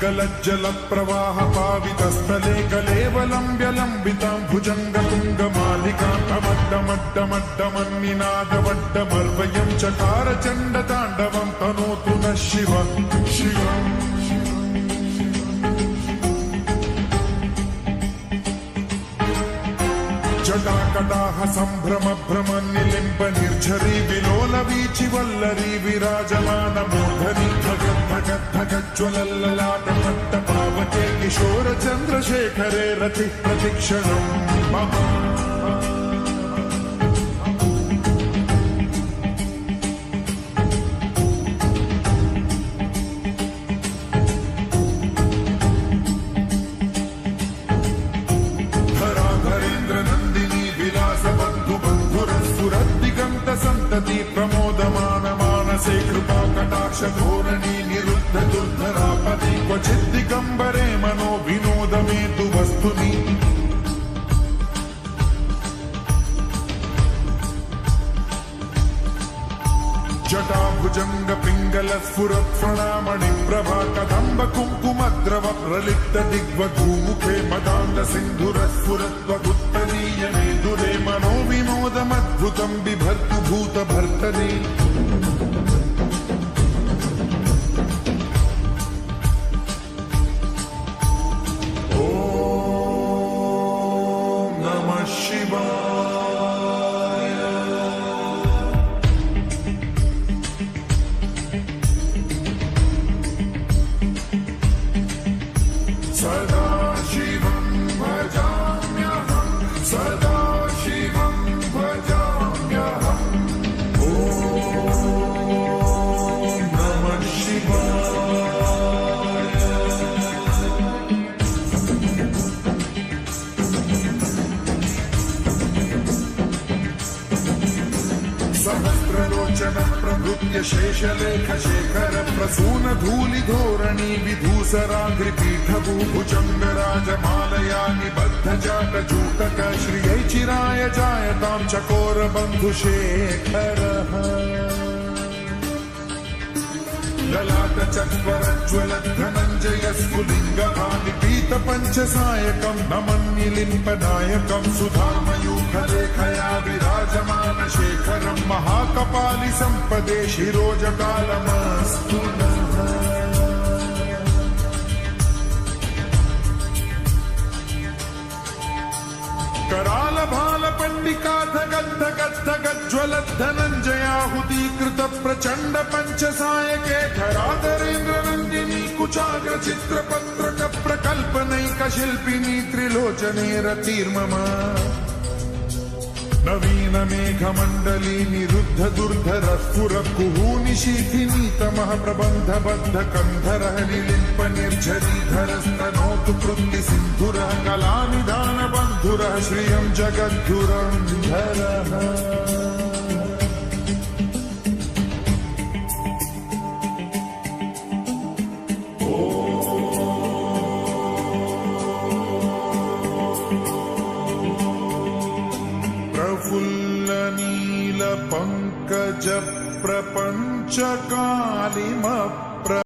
पिङ्गलज्जलप्रवाह पावितस्थले कलेवलम्ब्यलम्बितां भुजङ्गतुङ्गमालिकान्तमड्डमड्डमड्डमन्निनादवड्डमर्वयं चकार चण्डताण्डवं तनोतु नः शिव शिवम् जटाकटाह सम्भ्रम भ्रम निलिम्ब निर्झरी विलोल वीचि वल्लरी विराजमान मूर्धनि धगत् धगत् धगज्ज्वलल्ललाट पट्ट पावके किशोर चन्द्रशेखरे रति प्रतिक्षणम् मम संतति प्रमोदमान मानसे कृपा कटाक्ष धोरणी निरुद्ध दुर्धरापति क्वचित् दिगंबरे मनो विनोद मेतु वस्तुनि जटा भुजंग पिंगल स्फुर प्रणामणि प्रभा कदंब कुंकुमद्रव प्रलिप्त दिग्वधूमुखे मदान्ध सिंधुर स्फुरत्वगुत्तरीय मेदुरे मनो विनोदमद्भुतं बिभर्तु भूत भर्तने ओम नमः शिवाय। सदा शिवं भजाम्यहं सदा शिवं भजाम्यहम् ॐ नमः शिवाय। सहस्रलोचन प्रभृत्य शेषलेख शेखर प्रसून धूलि धोरणी विधूसराग्रिपीठभू भुजङ्गराजमालया निबद्ध जाटजूटक श्रियै चिराय जायतां चकोर बन्धुशेखरः ललाट चत्वरज्ज्वल धनञ्जय स्फुलिङ्गभानि पीत पञ्चसायकं नमन्निलिम्पनायकं सुधामयूखलेखया विराजमान शेखरं महाकपालि सम्पदे शिरोजकालमस्तु नः। कराल भाल पंडिका धगद्धगद्धगज्ज्वलत् धनञ्जयाहुतीकृत प्रचण्ड पञ्चसायके धराधरेन्द्र नन्दिनी कुचाग्र चित्रपत्रक प्रकल्पनैक शिल्पिनी त्रिलोचने रतिर्मम नवीन मेघमण्डली निरुद्ध दुर्धर स्फुर कुहूनि शीथिनी तमः प्रबन्ध बद्ध कन्धरः निलिम्प निर्झरीधर स्तनोतु कृत्ति सिन्धुरः कलानिधान बन्धुरः श्रियं जगद्धुरन्धरः प्रफुल्ल नील पंकज प्रपंच कालिम